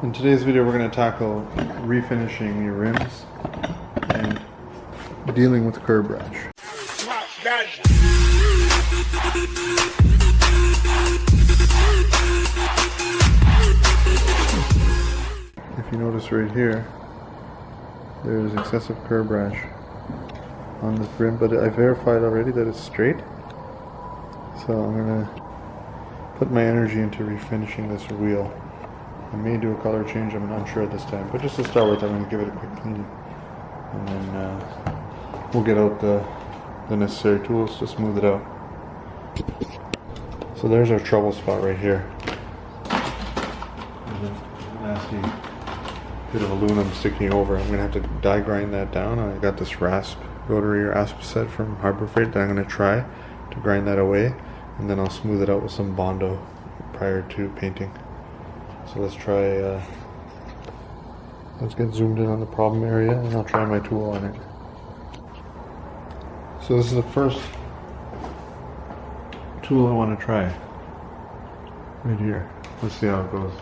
In today's video we're going to tackle refinishing your rims and dealing with curb rash. If you notice right here, there's excessive curb rash on this rim, but I verified already that it's straight. So I'm going to put my energy into refinishing this wheel. I may do a color change, I'm unsure at this time, but just to start with, I'm going to give it a quick clean, and then we'll get out the necessary tools to smooth it out. So there's our trouble spot right here. There's a nasty bit of aluminum sticking over. I'm going to have to die grind that down. I got this rasp, rotary or asp set from Harbor Freight that I'm going to try to grind that away, and then I'll smooth it out with some Bondo prior to painting. So let's try, let's get zoomed in on the problem area and I'll try my tool on it. So this is the first tool I want to try. Right here. Let's see how it goes.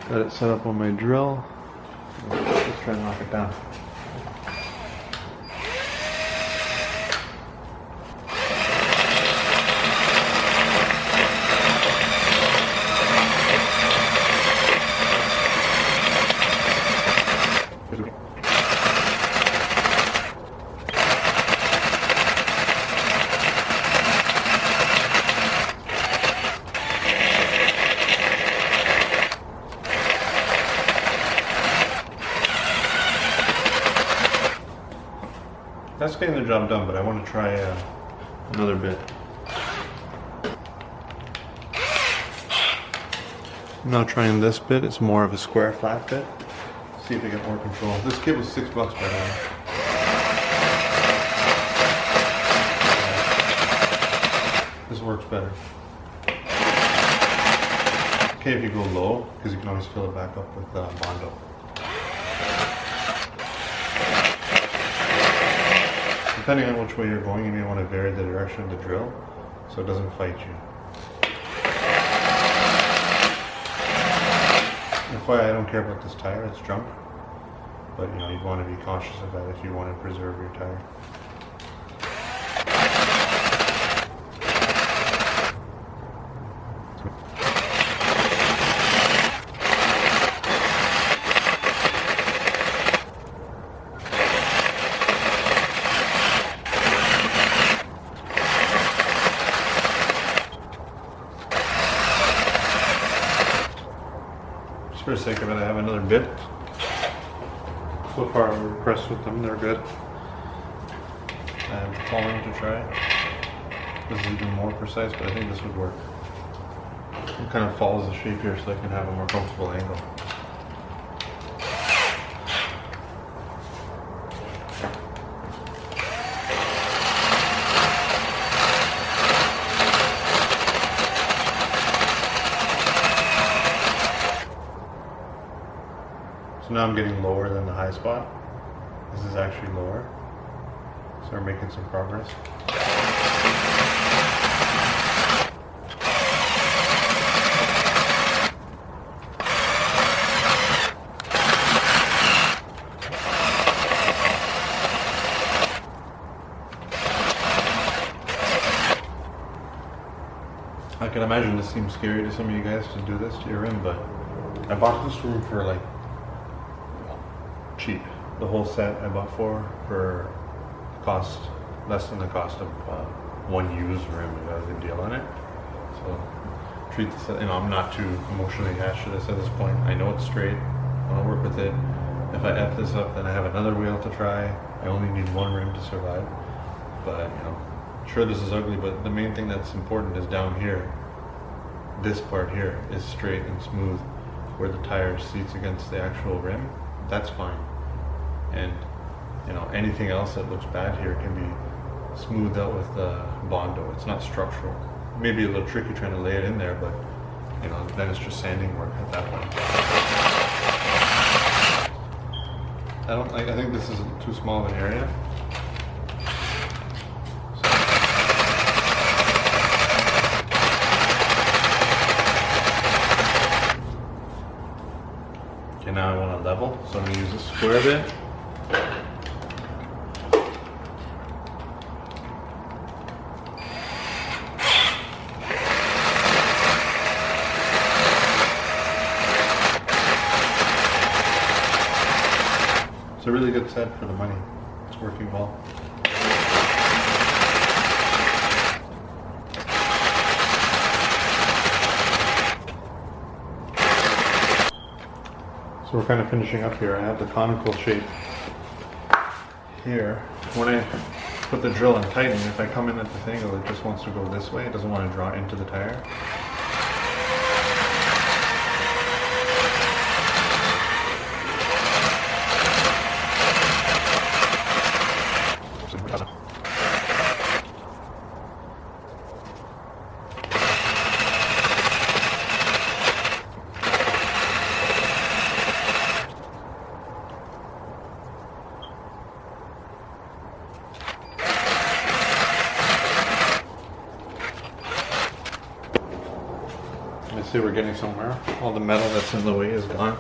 Got it set up on my drill. Let's try to knock it down. That's getting the job done, but I want to try another bit. I'm now trying this bit. It's more of a square flat bit. See if I get more control. This kit was $6 by now. This works better. Okay, if you go low, because you can always fill it back up with Bondo. Depending on which way you're going, you may want to vary the direction of the drill so it doesn't fight you. FYI, I don't care about this tire, it's junk. But you know, you want to be cautious of that if you want to preserve your tire. For the sake of it, I have another bit. So far I'm impressed with them, they're good. I have a taller one to try. This is even more precise, but I think this would work. It kind of follows the shape here so I can have a more comfortable angle. So now I'm getting lower than the high spot. This is actually lower. So we're making some progress. I can imagine this seems scary to some of you guys to do this to your rim, but I bought this rim for like cheap. The whole set I bought for cost less than the cost of one used rim. I got a good deal on it. So treat this, you know, I'm not too emotionally attached to this at this point. I know it's straight. I want to work with it. If I F this up, then I have another wheel to try. I only need one rim to survive. But you know, sure, this is ugly, but the main thing that's important is down here. This part here is straight and smooth, where the tire seats against the actual rim. That's fine. And you know, anything else that looks bad here can be smoothed out with Bondo. It's not structural. Maybe a little tricky trying to lay it in there, but you know, then it's just sanding work at that point. I think this is too small of an area. now I want to level, so I'm going to use a square bit. It's a really good set for the money. It's working well. So we're kind of finishing up here. I have the conical shape here. When I put the drill and tighten, if I come in at this angle, it just wants to go this way. It doesn't want to draw into the tire. Let's see, we're getting somewhere. All the metal that's in the way is gone.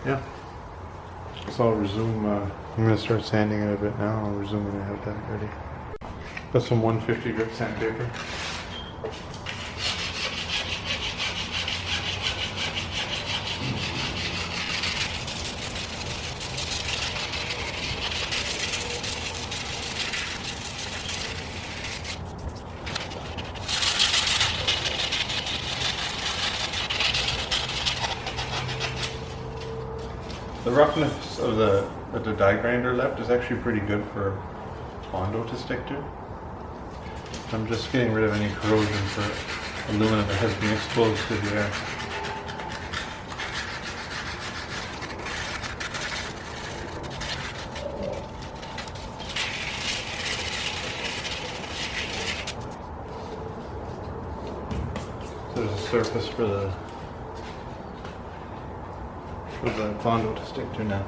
Yeah. So I'll resume, I'm going to start sanding it a bit now. I'll resume when I have that ready. Got some 150 grit sandpaper. The roughness of the die grinder left is actually pretty good for Bondo to stick to. I'm just getting rid of any corrosion for aluminum that has been exposed to the air. So there's a surface for the Bondo to stick to now.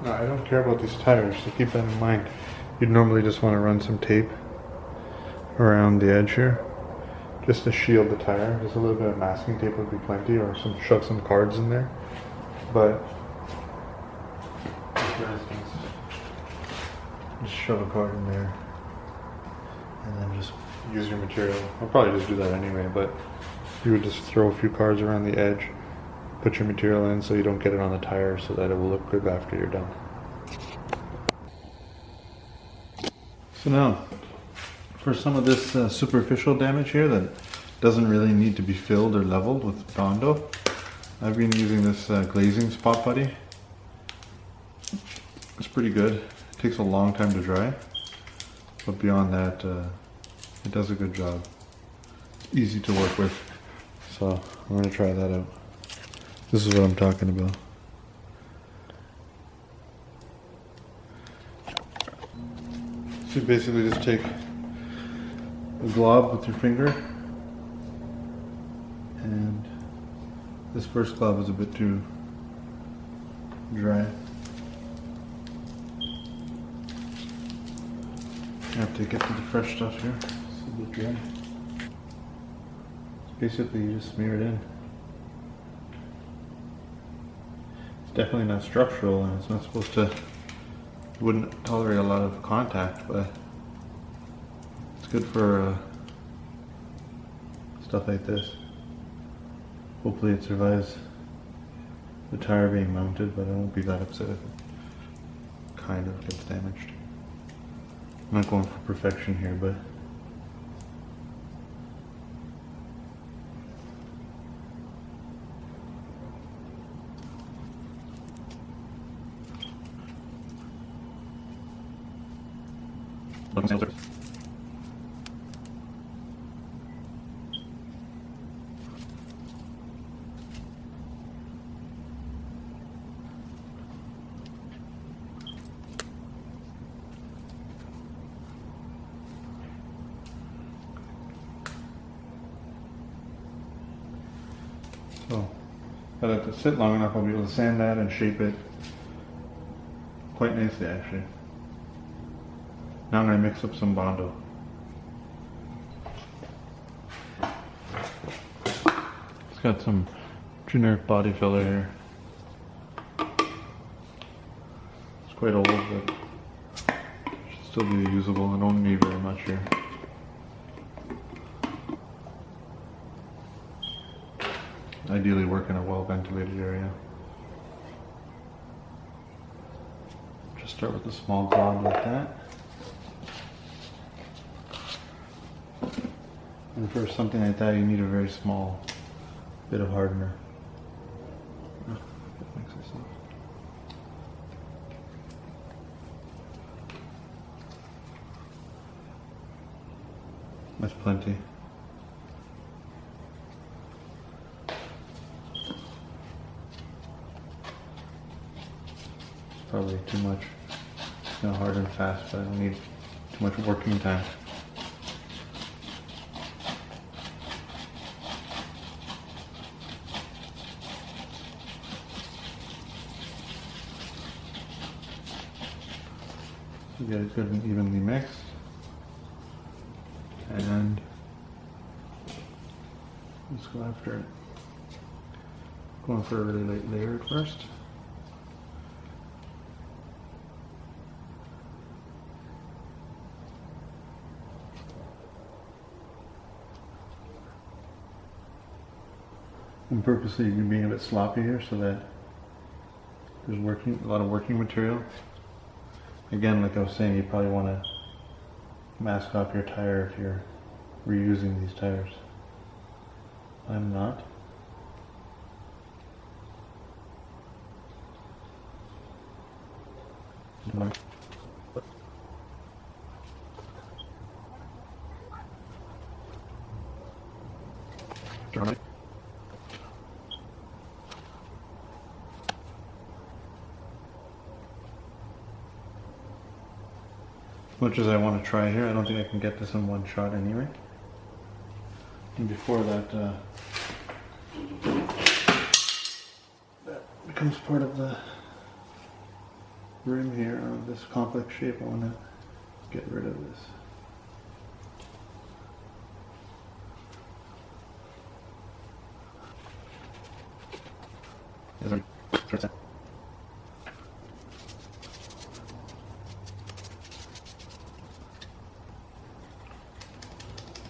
No, I don't care about these tires, so keep that in mind. You'd normally just want to run some tape around the edge here, just to shield the tire. Just a little bit of masking tape would be plenty, or shove some cards in there. But for instance, just shove a card in there, and then just use your material. I'll probably just do that anyway, but you would just throw a few cards around the edge. Put your material in so you don't get it on the tire, so that it will look good after you're done. So now, for some of this superficial damage here that doesn't really need to be filled or leveled with Bondo, I've been using this glazing spot putty. It's pretty good. It takes a long time to dry, but beyond that, it does a good job. It's easy to work with, so I'm going to try that out. This is what I'm talking about. So you basically just take a glob with your finger, and this first glob is a bit too dry. I have to get to the fresh stuff here. It's a bit dry. So basically you just smear it in. Definitely not structural, and it's not supposed to, it wouldn't tolerate a lot of contact, but it's good for stuff like this. Hopefully it survives the tire being mounted, but I won't be that upset if it kind of gets damaged. I'm not going for perfection here, but so if I let it sit long enough, I'll be able to sand that and shape it quite nicely actually. Now I'm going to mix up some Bondo. It's got some generic body filler here. It's quite old, but should still be usable. I don't need very much here. Ideally work in a well ventilated area. Just start with a small glob like that. And for something like that, you need a very small bit of hardener. That makes it soft. That's plenty. It's probably too much. It's gonna harden fast, but I don't need too much working time. So get it good and evenly mixed. And let's go after it. Going for a really light layer at first. I'm purposely being a bit sloppy here so that there's a lot of working material. Again, like I was saying, you probably want to mask off your tire if you're reusing these tires. I'm not. As much as I want to try here, I don't think I can get this in one shot anyway. And before that, that becomes part of the rim here of this complex shape, I want to get rid of this.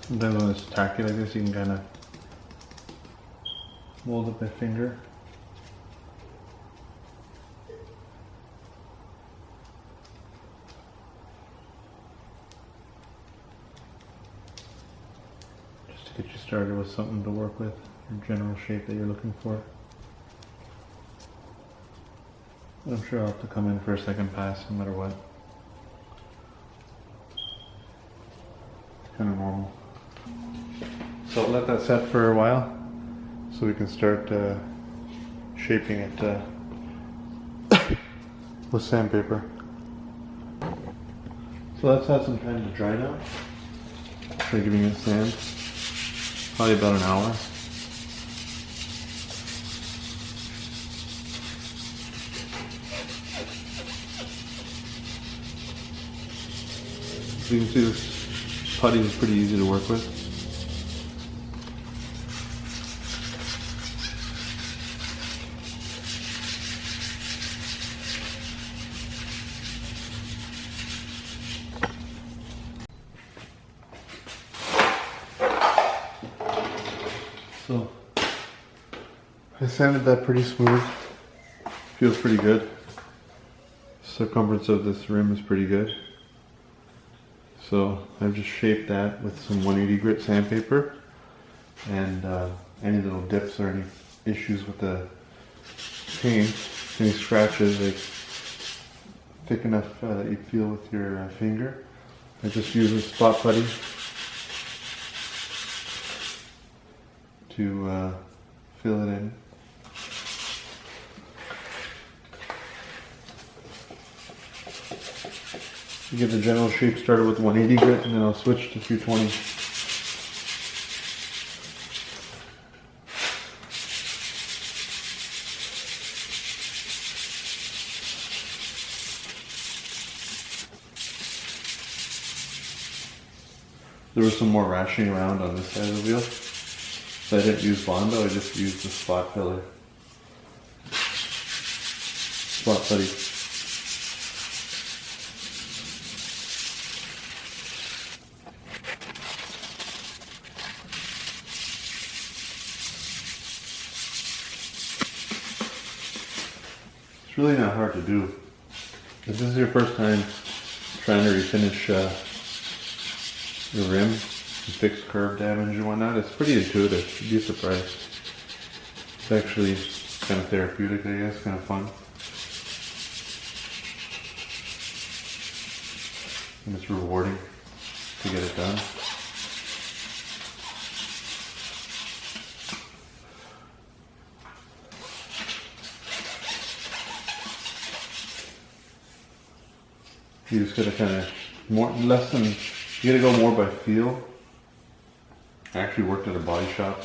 Sometimes when it's tacky like this, you can kind of mold up a finger. Just to get you started with something to work with, your general shape that you're looking for. I'm sure I'll have to come in for a second pass no matter what. Kind of normal. So I'll let that set for a while so we can start shaping it with sandpaper. So that's had some time to dry now. Try giving it sand. Probably about an hour. So you can see this putty is pretty easy to work with. So I sanded that pretty smooth. Feels pretty good. Circumference of this rim is pretty good. So I've just shaped that with some 180 grit sandpaper, and any little dips or any issues with the paint, any scratches, like thick enough that you feel with your finger. I just use a spot putty to fill it in. You get the general shape started with 180 grit, and then I'll switch to 220. There was some more rashing around on this side of the wheel, so I didn't use Bondo, I just used the spot filler. Spot putty. It's really not hard to do. If this is your first time trying to refinish your rim and fix curb damage and whatnot, it's pretty intuitive. You'd be surprised. It's actually kind of therapeutic, I guess, kind of fun. And it's rewarding to get it done. You just gotta kind of you gotta go more by feel. I actually worked at a body shop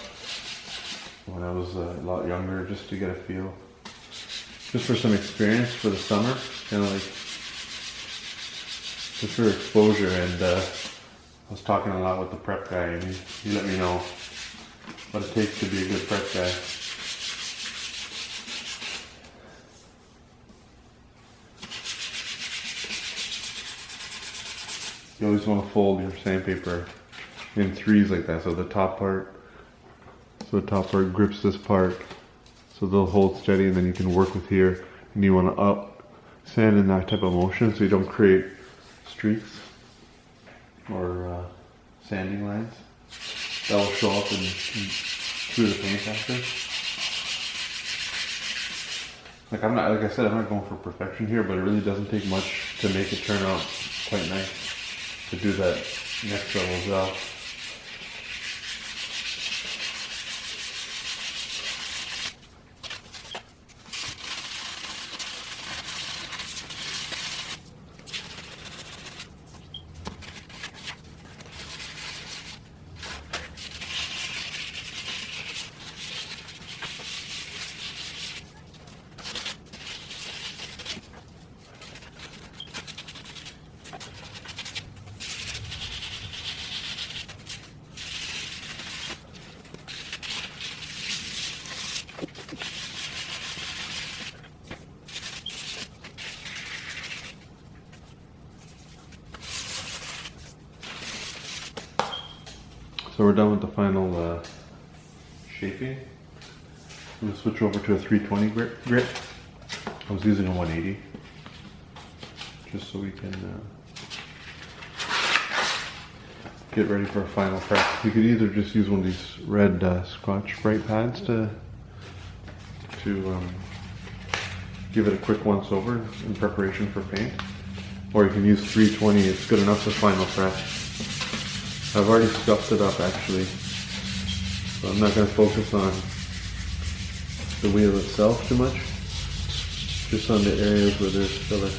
when I was a lot younger, just to get a feel, just for some experience for the summer, kind of like just for exposure. And I was talking a lot with the prep guy, and he let me know what it takes to be a good prep guy. You always want to fold your sandpaper in threes like that, so the top part grips this part, so they'll hold steady, and then you can work with here, and you want to up sand in that type of motion so you don't create streaks or sanding lines that will show up through the paint after. Like I said, I'm not going for perfection here, but it really doesn't take much to make it turn out quite nice. To do that next level job. So we're done with the final shaping. I'm going to switch over to a 320 grit. I was using a 180 just so we can get ready for a final prep. You could either just use one of these red Scotch-Brite pads to give it a quick once over in preparation for paint, or you can use 320. It's good enough for final prep. I've already scuffed it up actually, so I'm not going to focus on the wheel itself too much, just on the areas where there's filler.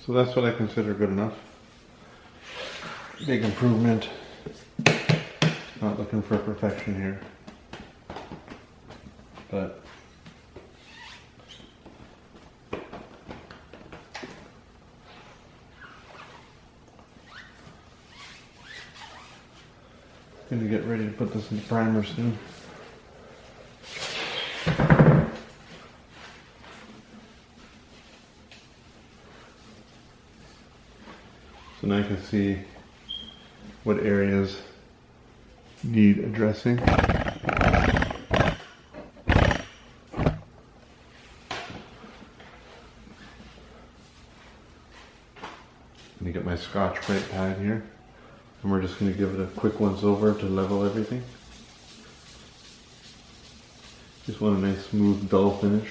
So that's what I consider good enough. Big improvement. Not looking for perfection here. but gonna get ready to put this in the primer soon. So now I can see what areas need addressing. Let me get my Scotch-Brite pad here, and we're just going to give it a quick once over to level everything. Just want a nice smooth dull finish.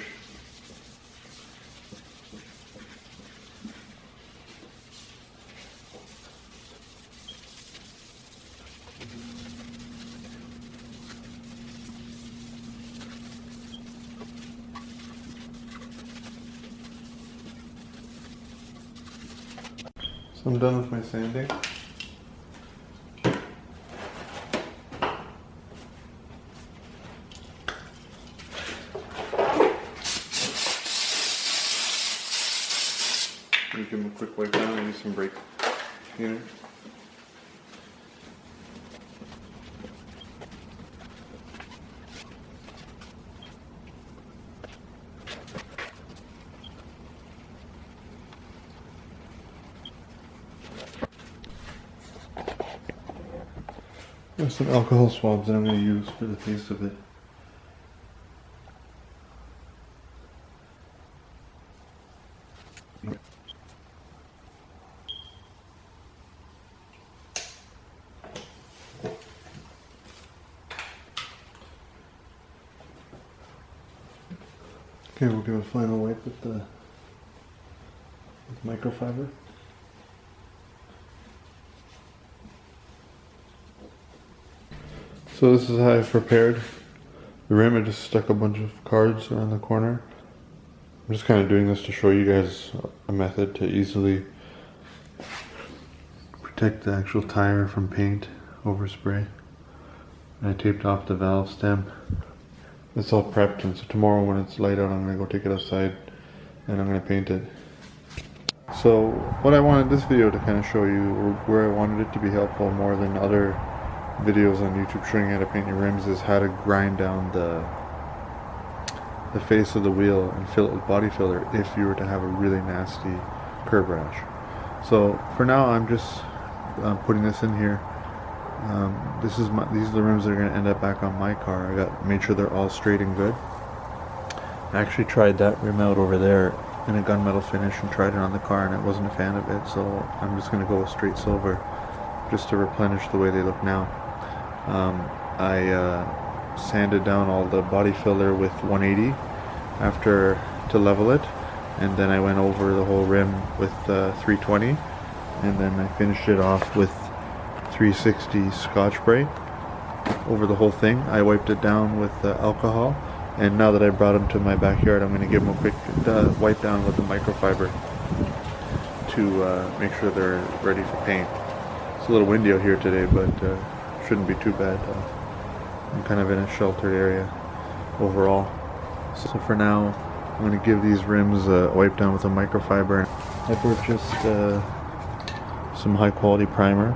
So I'm done with my sanding. You give them a quick wipe down and use some brake cleaner. There's some alcohol swabs that I'm going to use for the face of it. Okay, we'll give a final wipe with the microfiber. So this is how I've prepared the rim. I just stuck a bunch of cards around the corner. I'm just kind of doing this to show you guys a method to easily protect the actual tire from paint overspray. And I taped off the valve stem. It's all prepped, and so tomorrow when it's light out I'm going to go take it outside and I'm going to paint it. So what I wanted this video to kind of show you, or where I wanted it to be helpful more than other videos on YouTube showing how to paint your rims, is how to grind down the face of the wheel and fill it with body filler if you were to have a really nasty curb rash. So for now I'm just putting this in here. These are the rims that are going to end up back on my car. I made sure they're all straight and good. I actually tried that rim out over there in a gunmetal finish and tried it on the car, and I wasn't a fan of it, so I'm just going to go with straight silver just to replenish the way they look now. I sanded down all the body filler with 180 to level it, and then I went over the whole rim with 320, and then I finished it off with 360 Scotch-Brite over the whole thing. I wiped it down with alcohol, and now that I brought them to my backyard, I'm going to give them a quick wipe down with the microfiber to make sure they're ready for paint. It's a little windy out here today, but shouldn't be too bad. I'm kind of in a sheltered area overall. So for now, I'm going to give these rims a wipe down with a microfiber. I purchased some high quality primer.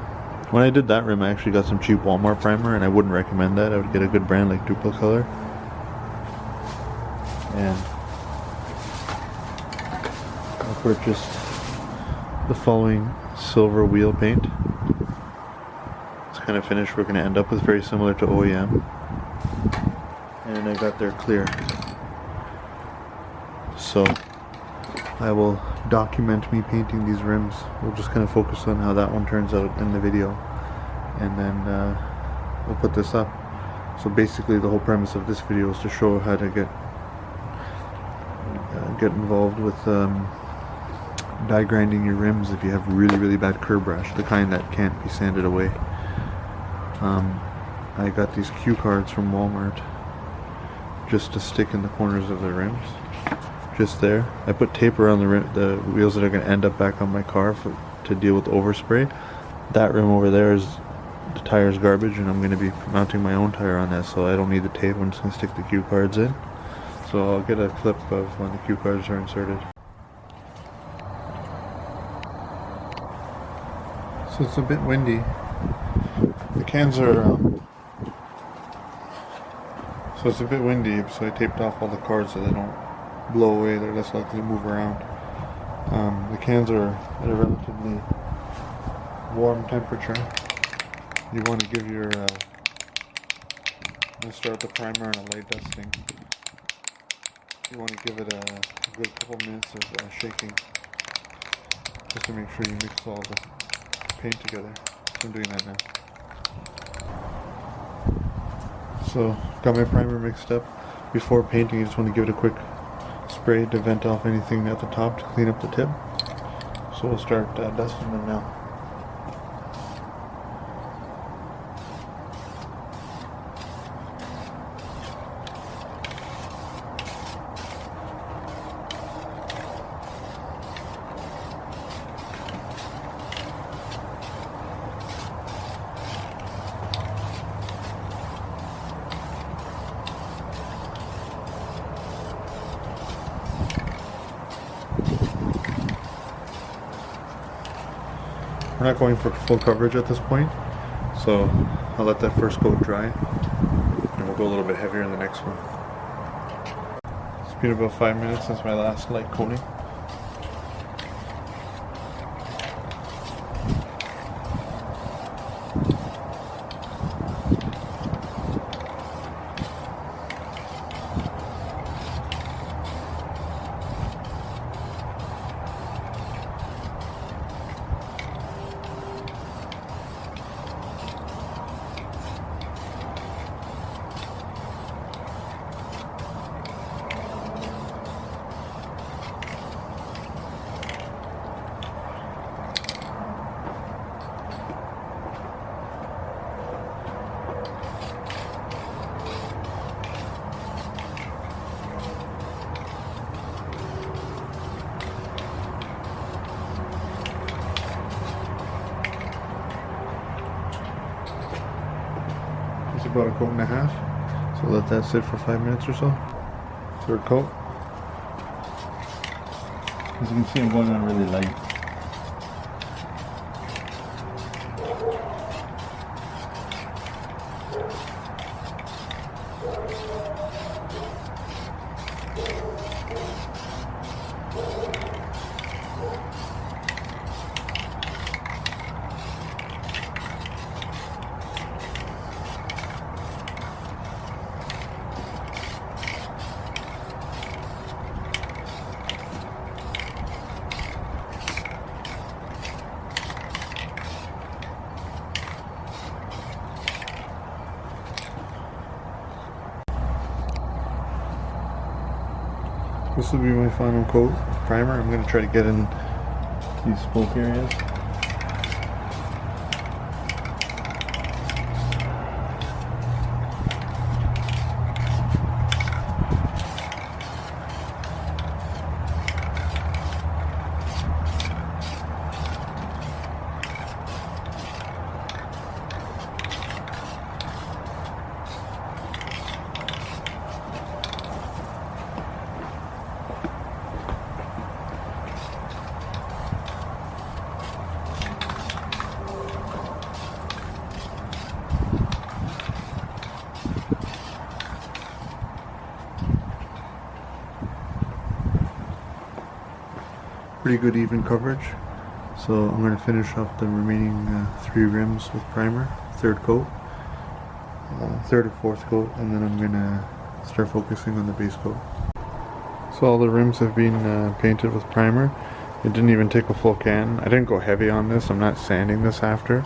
When I did that rim, I actually got some cheap Walmart primer, and I wouldn't recommend that. I would get a good brand like Duplicolor. And I purchased the following silver wheel paint. It's kind of finished. We're going to end up with very similar to OEM. And I got their clear. So I will document me painting these rims. We'll just kind of focus on how that one turns out in the video, and then we'll put this up. So basically the whole premise of this video is to show how to get involved with die grinding your rims if you have really bad curb rash, the kind that can't be sanded away. I got these cue cards from Walmart just to stick in the corners of the rims. Just there. I put tape around the wheels that are going to end up back on my car to deal with overspray. That rim over there is the tire's garbage, and I'm going to be mounting my own tire on that, so I don't need the tape. I'm just going to stick the cue cards in. So I'll get a clip of when the cue cards are inserted. So it's a bit windy. The cans are so it's a bit windy, so I taped off all the cards so they don't blow away. They're less likely to move around. The cans are at a relatively warm temperature. You want to give your start the primer and a light dusting. You want to give it a good couple minutes of shaking, just to make sure you mix all the paint together. So I'm doing that now. So got my primer mixed up. Before painting, you just want to give it a quick spray to vent off anything at the top to clean up the tip. So we'll start dusting them now. We're not going for full coverage at this point, so I'll let that first coat dry, and we'll go a little bit heavier in the next one. It's been about 5 minutes since my last light coating. About a coat and a half, so let that sit for 5 minutes or so. Third coat. As you can see, I'm going on really light. This will be my final coat of primer. I'm going to try to get in these spoke areas. Pretty good even coverage, so I'm going to finish off the remaining 3 rims with primer, third coat, third or fourth coat, and then I'm going to start focusing on the base coat. So all the rims have been painted with primer. It didn't even take a full can. I didn't go heavy on this. I'm not sanding this after.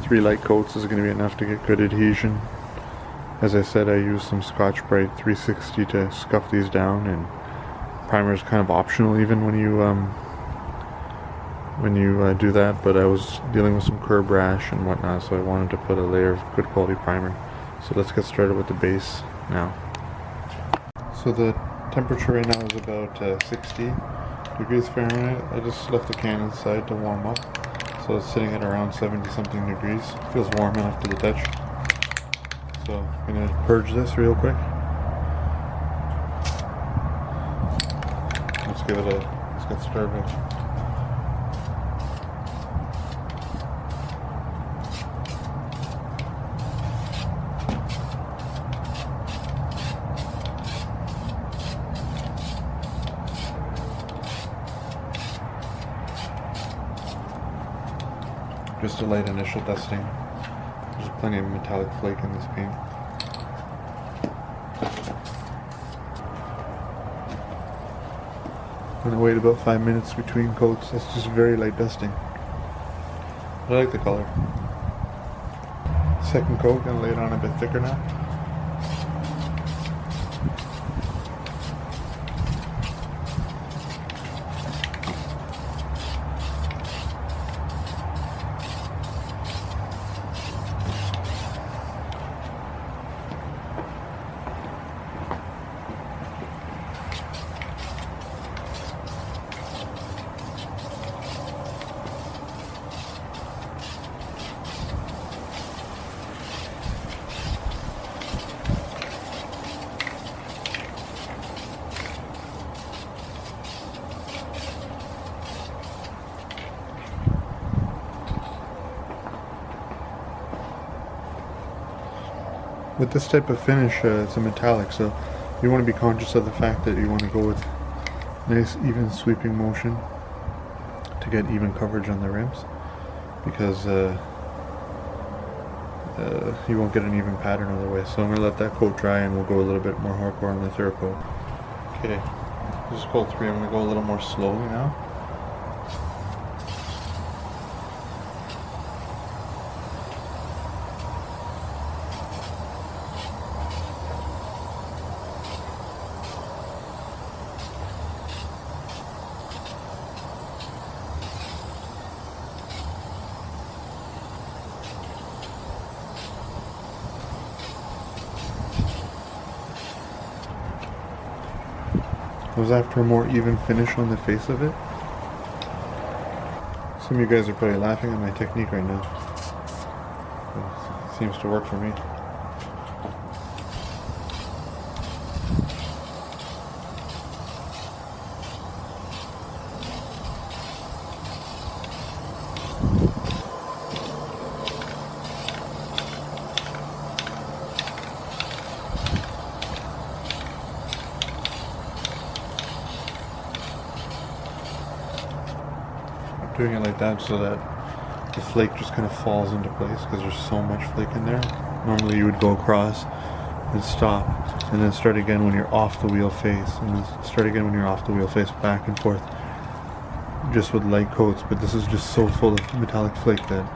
3 light coats is going to be enough to get good adhesion. As I said, I used some Scotch-Brite 360 to scuff these down, and primer is kind of optional even when you do that, but I was dealing with some curb rash and whatnot, so I wanted to put a layer of good quality primer. So let's get started with the base now. So the temperature right now is about 60 degrees Fahrenheit. I just left the can inside to warm up, so it's sitting at around 70 something degrees. Feels warm enough to the touch. So I'm going to purge this real quick. let's get started. Just a light initial dusting. There's plenty of metallic flake in this paint. I'm gonna wait about 5 minutes between coats. That's just very light dusting. I like the color. Second coat, gonna lay it on a bit thicker now. With this type of finish, it's a metallic, so you want to be conscious of the fact that you want to go with nice, even sweeping motion to get even coverage on the rims, because you won't get an even pattern otherwise. So I'm going to let that coat dry and we'll go a little bit more hardcore on the third coat. Okay, this is coat 3. I'm going to go a little more slowly now. I was after a more even finish on the face of it. Some of you guys are probably laughing at my technique right now. It seems to work for me. Doing it like that so that the flake just kind of falls into place, because there's so much flake in there. Normally you would go across and stop and then start again when you're off the wheel face, and then start again when you're off the wheel face, back and forth, just with light coats. But this is just so full of metallic flake that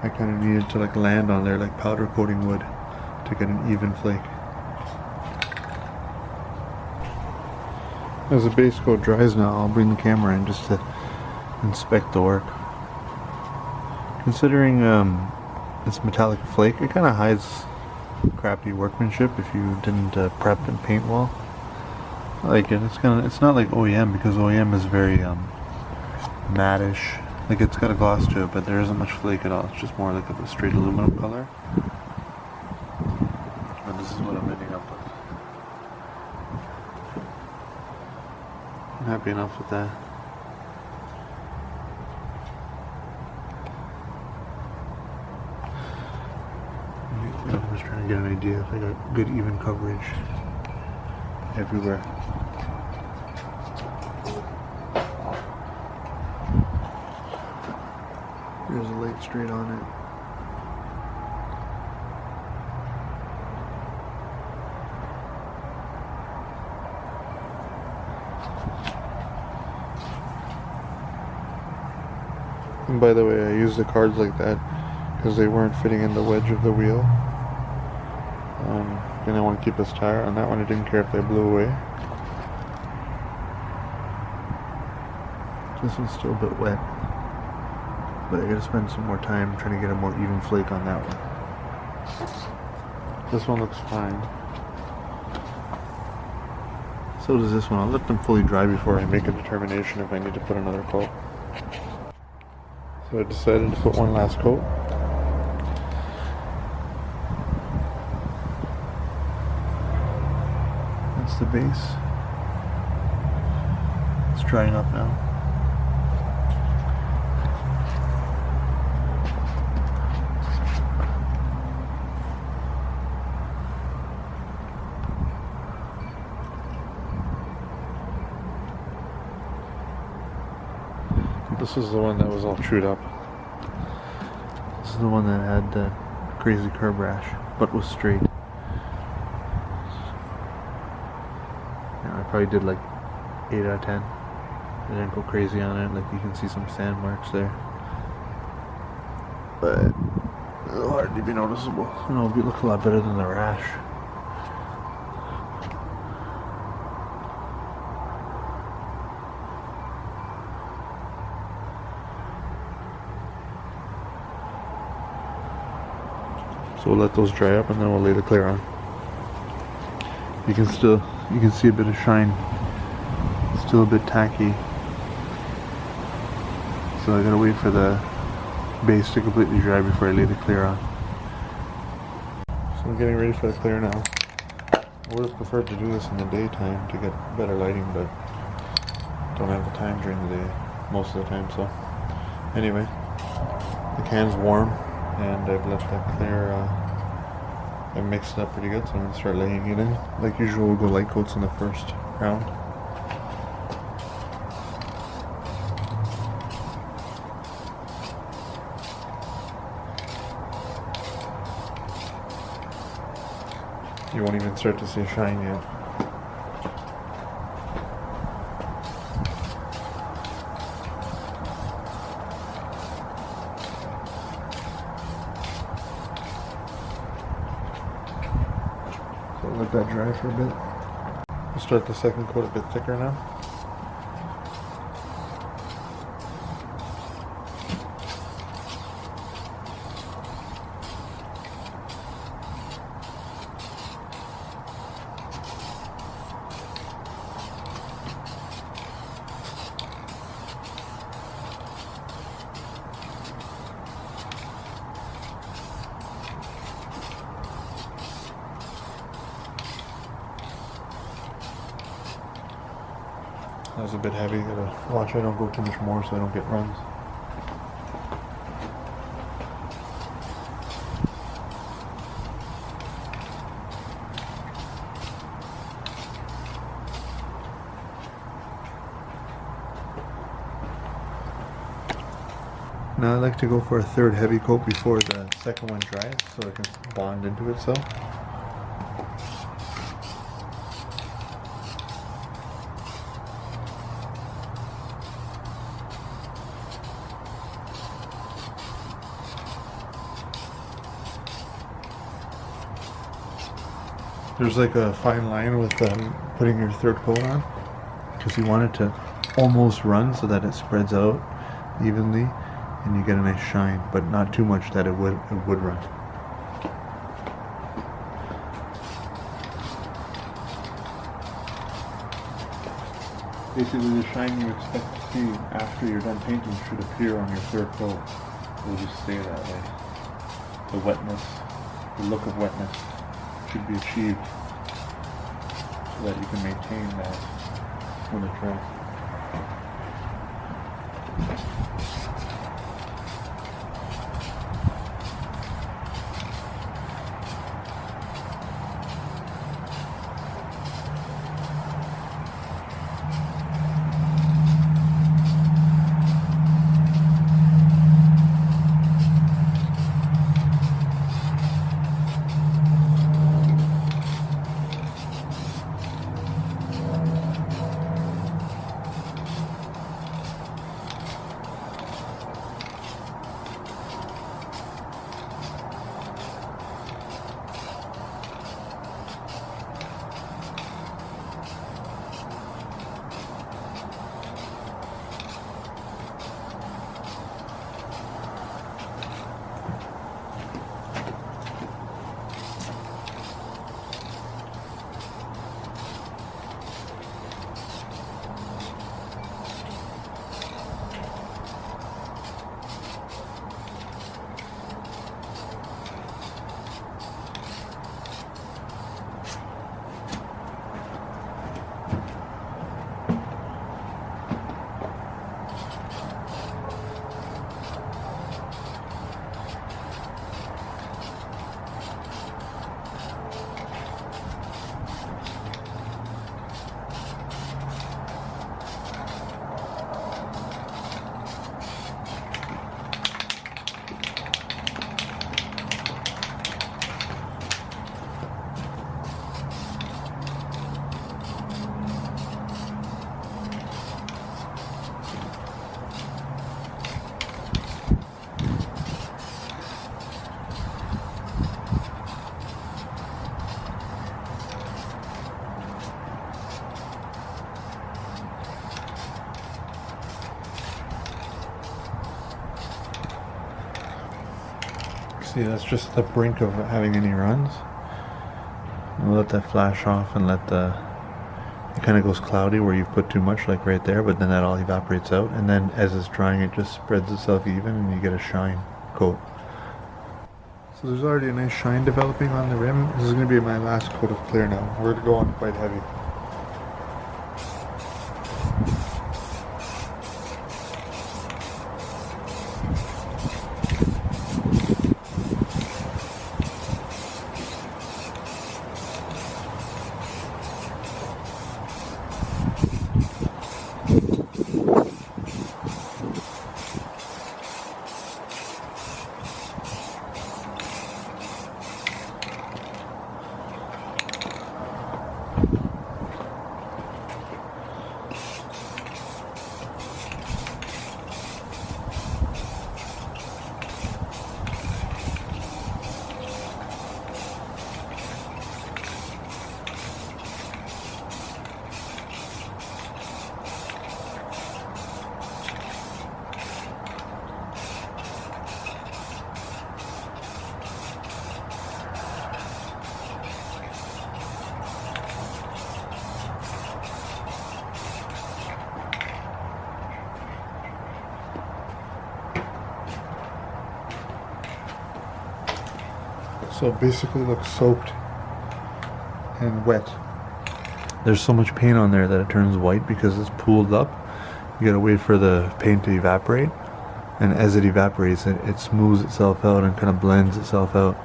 I kind of needed to like land on there like powder coating would to get an even flake. As the base coat dries now, I'll bring the camera in just to inspect the work. Considering this metallic flake, it kind of hides crappy workmanship if you didn't prep and paint well. I like it. It's not like OEM, because OEM is very matte-ish. Like, it's got a gloss to it, but there isn't much flake at all. It's just more like a straight aluminum color. And this is what I'm ending up with. I'm happy enough with that. I'm just trying to get an idea if I got good even coverage everywhere. There's a light straight on it. And by the way, I used the cards like that because they weren't fitting in the wedge of the wheel. And I want to keep this tire. On that one I didn't care if they blew away. This one's still a bit wet, but I gotta spend some more time trying to get a more even flake on that one. This one looks fine. So does this one. I'll let them fully dry before I make a determination if I need to put another coat. So I decided to put one last coat. That's the base. drying up now. This is the one that was all chewed up. This is the one that had the crazy curb rash, but was straight. Yeah, I probably did like 8 out of 10. I didn't go crazy on it, like you can see some sand marks there. But it'll hardly be noticeable. And it'll look a lot better than the Rash. So we'll let those dry up and then we'll lay the clear on. You can see a bit of shine. It's still a bit tacky. So I gotta wait for the base to completely dry before I lay the clear on. So I'm getting ready for the clear now. I would have preferred to do this in the daytime to get better lighting, but don't have the time during the day most of the time. So anyway, the can's warm and I've let that clear. I mixed it up pretty good, so I'm gonna start laying it in. Like usual, we'll go light coats in the first round. You won't even start to see a shine yet. So let that dry for a bit. We'll start the second coat a bit thicker now. That was a bit heavy. Gotta watch I don't go too much more so I don't get runs. Now I like to go for a third heavy coat before the second one dries so it can bond into itself. There's like a fine line with putting your third coat on, because you want it to almost run so that it spreads out evenly and you get a nice shine, but not too much that it would run. Basically the shine you expect to see after you're done painting should appear on your third coat. It'll just stay that way. The wetness, the look of wetness should be achieved so that you can maintain that when it dries. See, that's just the brink of having any runs. We'll let that flash off and let the... It kind of goes cloudy where you've put too much, like right there, but then that all evaporates out. And then as it's drying, it just spreads itself even and you get a shine coat. So there's already a nice shine developing on the rim. This is going to be my last coat of clear now. We're going to go on quite heavy. So it basically looks soaked and wet. There's so much paint on there that it turns white because it's pooled up. You gotta wait for the paint to evaporate, and as it evaporates it smooths itself out and kind of blends itself out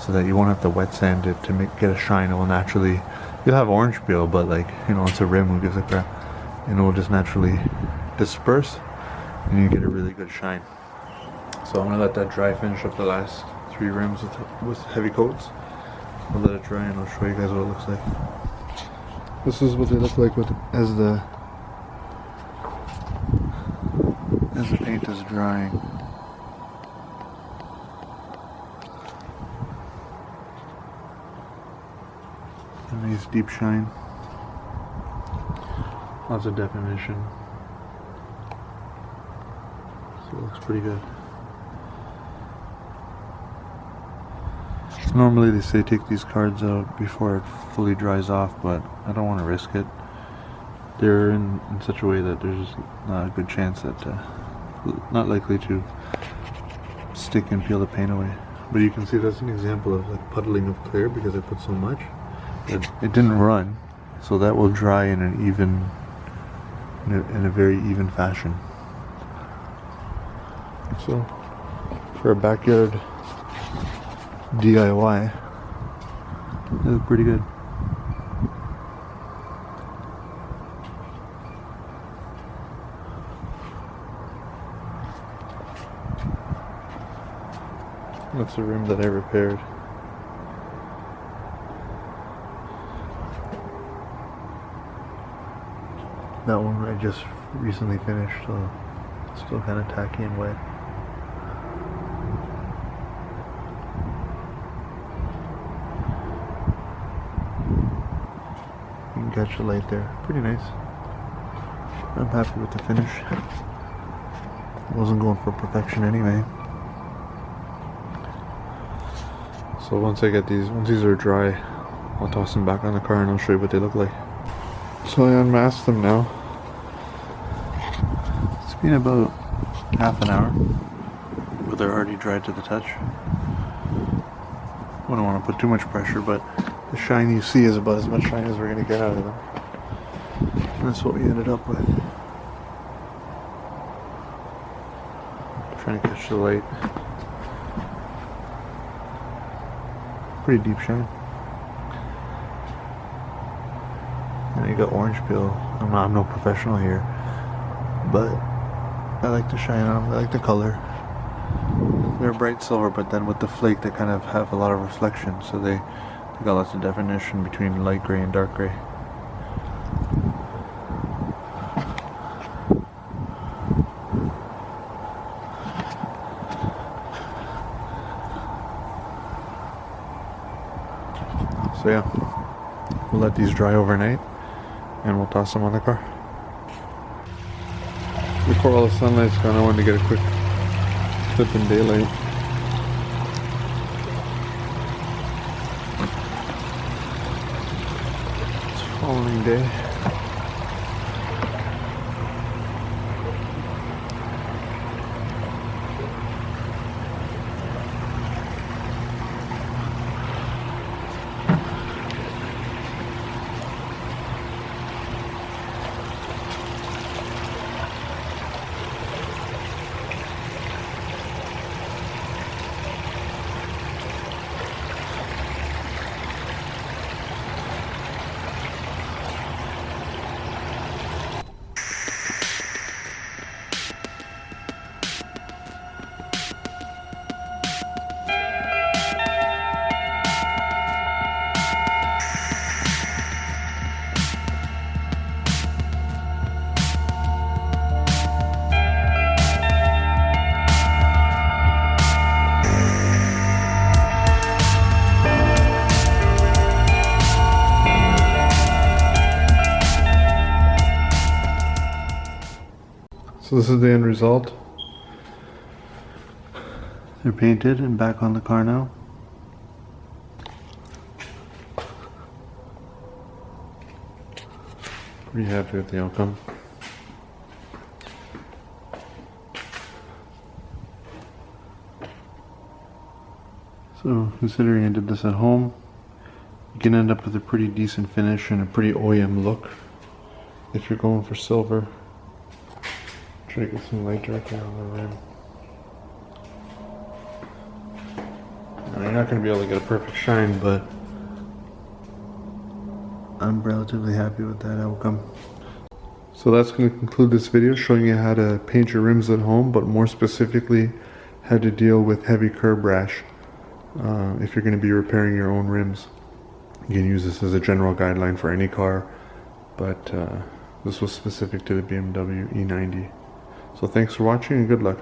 so that you won't have to wet sand it to get a shine. It will naturally, you'll have orange peel, but like, you know, it's a rim, who gives a crap, and it will just naturally disperse and you get a really good shine. So I'm gonna let that dry, finish up the last 3 rims with heavy coats. I'll let it dry and I'll show you guys what it looks like. This is what they look like as the paint is drying. A nice deep shine. Lots of definition. So it looks pretty good. Normally they say take these cards out before it fully dries off, but I don't want to risk it. They're in such a way that there's just not a good chance that not likely to stick and peel the paint away. But you can see that's an example of like puddling of clear because I put so much. It didn't run, so that will dry in an even, in a very even fashion. So for a backyard DIY, they look pretty good. That's the rim that I repaired. That one I just recently finished, so it's still kind of tacky and wet. You can catch the light there. Pretty nice. I'm happy with the finish. Wasn't going for perfection anyway. So once these are dry, I'll toss them back on the car and I'll show you what they look like. So I unmasked them now. It's been about half an hour, but they're already dried to the touch. I don't want to put too much pressure, but the shine you see is about as much shine as we're going to get out of them. And that's what we ended up with. Trying to catch the light. Pretty deep shine. And you got orange peel. I'm no professional here, but I like the shine on them. I like the color. They're bright silver, but then with the flake they kind of have a lot of reflection, so they got lots of definition between light gray and dark gray. So yeah, we'll let these dry overnight and we'll toss them on the car. Before all the sunlight's gone, I wanted to get a quick clip in daylight. following day. So this is the end result. They're painted and back on the car now. Pretty happy with the outcome. So considering I did this at home, you can end up with a pretty decent finish and a pretty OEM look if you're going for silver. Try to get some light dark here on the rim. Now, you're not going to be able to get a perfect shine, but I'm relatively happy with that outcome. So that's going to conclude this video showing you how to paint your rims at home, but more specifically how to deal with heavy curb rash if you're going to be repairing your own rims. You can use this as a general guideline for any car, but this was specific to the BMW E90. So thanks for watching and good luck.